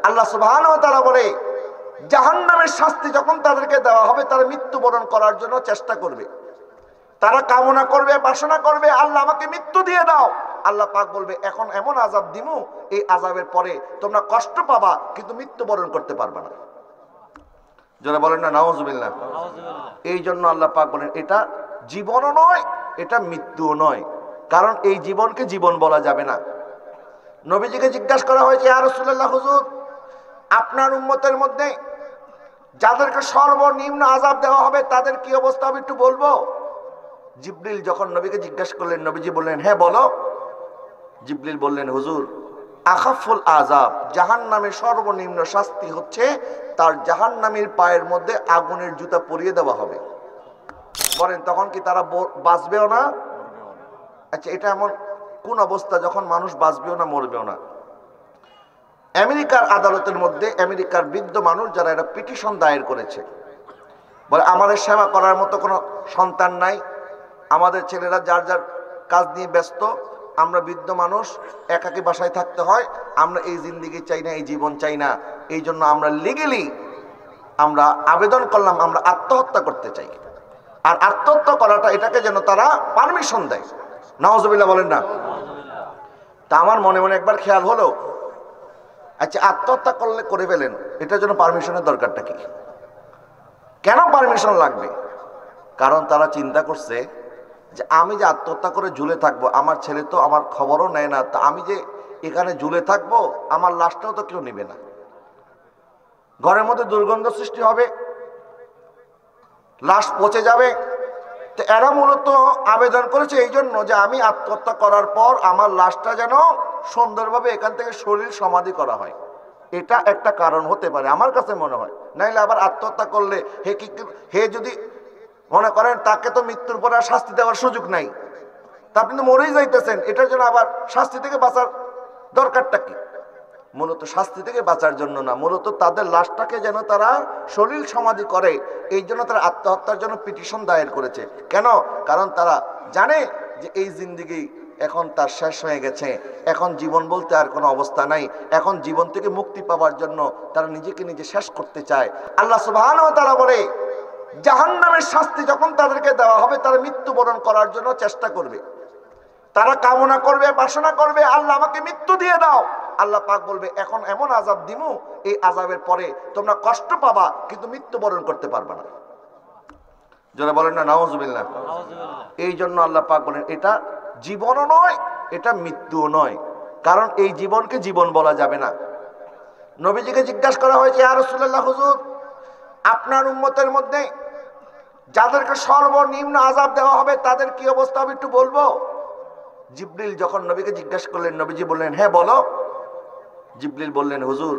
আল্লাহ সুবহানাহু ওয়া তাআলা বলে জাহান্নামের শাস্তি যখন তাদেরকে দেওয়া হবে তারা মৃত্যুবরণ করার জন্য চেষ্টা করবে, তারা কামনা করবে, বাসনা করবে, আল্লাহ আমাকে মৃত্যু দিয়ে দাও। আল্লাহ পাক বলবে এখন এমন আযাব দিমু, এই আযাবের পরে তোমরা কষ্ট পাবা কিন্তু মৃত্যুবরণ করতে পারবে না। যারা বলেন না নাউযুবিল্লাহ। এই জন্য আল্লাহ পাক বলেন এটা জীবনও নয়, এটা মৃত্যুও নয়, কারণ এই জীবনকে জীবন বলা যাবে না। নবীজিকে জিজ্ঞাসা করা হয়েছে, ইয়া রাসূলুল্লাহ হুজুর, আপনার উম্মতের মধ্যে যাদেরকে সর্বনিম্ন আযাব দেওয়া হবে তাদের কি অবস্থা হবে একটু বলবো? জিবরিল যখন নবীকে জিজ্ঞাসা করলেন, নবীজি বললেন হ্যাঁ বলো। জিবরিল বললেন হুজুর, আখাফুল আযাব, জাহান্নামের সর্বনিম্ন শাস্তি হচ্ছে তার জাহান্নামীর পায়ের মধ্যে আগুনের জুতা পরিয়ে দেওয়া হবে। বলেন তখন কি তারা বাঁচবেও না? আচ্ছা, এটা এমন কোন অবস্থা যখন মানুষ বাঁচবেও না মরবেও না? আমেরিকার আদালতের মধ্যে আমেরিকার বৃদ্ধ মানুষ যারা একটা পিটিশন দায়ের করেছে, বলে আমাদের সেবা করার মতো কোনো সন্তান নাই, আমাদের ছেলেরা যার যার কাজ নিয়ে ব্যস্ত, আমরা বৃদ্ধ মানুষ একাকী বাসায় থাকতে হয়, আমরা এই জিন্দেগি চাই না, এই জীবন চাই না, এই জন্য আমরা লিগেলি আমরা আবেদন করলাম, আমরা আত্মহত্যা করতে চাই। আর আত্মহত্যা করাটা এটাকে যেন তারা পারমিশন দেয়। নাউজুবিল্লাহ বলেন না? তা আমার মনে মনে একবার খেয়াল হলো, আচ্ছা আত্মহত্যা করলে করে ফেলেন, এটার জন্য পারমিশনের দরকারটা কি? কেন পারমিশন লাগবে? কারণ তারা চিন্তা করছে যে আমি যে আত্মহত্যা করে ঝুলে থাকবো, আমার ছেলে তো আমার খবরও নেয় না, তা আমি যে এখানে ঝুলে থাকবো আমার লাশটাও তো কেউ নেবে না, ঘরের মধ্যে দুর্গন্ধ সৃষ্টি হবে, লাশ পচে যাবে। তো এরা মূলত আবেদন করেছে এই জন্য যে আমি আত্মহত্যা করার পর আমার লাশটা যেন সুন্দরভাবে এখান থেকে শরীর সমাধি করা হয়। এটা একটা কারণ হতে পারে আমার কাছে মনে হয়। নাইলে আবার আত্মহত্যা করলে হে যদি মনে করেন তাকে তো মৃত্যুর পরে আর শাস্তি দেওয়ার সুযোগ নাই, তা আপনি তো মরেই যাইতেছেন, এটার জন্য আবার শাস্তি থেকে বাঁচার দরকারটা কি? মূলত শাস্তি থেকে বাঁচার জন্য না, মূলত তাদের লাশটাকে যেন তারা শরীর সমাধি করে, এই জন্য তারা আত্মহত্যার জন্য পিটিশন দায়ের করেছে। কেন? কারণ তারা জানে যে এই জিন্দেগি এখন তার শেষ হয়ে গেছে, এখন জীবন বলতে আর কোনো অবস্থা নাই, এখন জীবন থেকে মুক্তি পাওয়ার জন্য তারা নিজেকে নিজে শেষ করতে চায়। আল্লাহ সুবহানাহু ওয়া তাআলা বলে জাহান্নামের শাস্তি যখন তাদেরকে দেওয়া হবে তারা মৃত্যুবরণ করার জন্য চেষ্টা করবে, তারা কামনা করবে, বাসনা করবে, আল্লাহ আমাকে মৃত্যু দিয়ে দাও। আল্লাহ পাক বলবে এখন এমন আযাব দিমু, এই আযাবের পরে তোমরা কষ্ট পাবা কিন্তু মৃত্যুবরণ করতে পারবে না। যারা বলেন না নাউযুবিল্লাহ। এই জন্য আল্লাহ পাক বলেন এটা জীবনও নয়, এটা মৃত্যুও নয়, কারণ এই জীবনকে জীবন বলা যাবে না। নবীজিকে জিজ্ঞাসা করা হয়েছে, ইয়া রাসূলুল্লাহ হুজুর, আপনার উম্মতের মধ্যে যাদেরকে সর্বনিম্ন আযাব দেওয়া হবে তাদের কি অবস্থা হবে একটু বলবো? জিবরিল যখন নবীকে জিজ্ঞাসা করলেন, নবীজি বললেন হ্যাঁ বলো। জিবরিল বললেন হুজুর,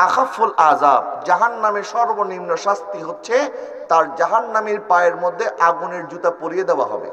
আখাফুল আযাব, জাহান্নামের সর্বনিম্ন শাস্তি হচ্ছে তার জাহান্নামীর পায়ের মধ্যে আগুনের জুতা পরিয়ে দেওয়া হবে।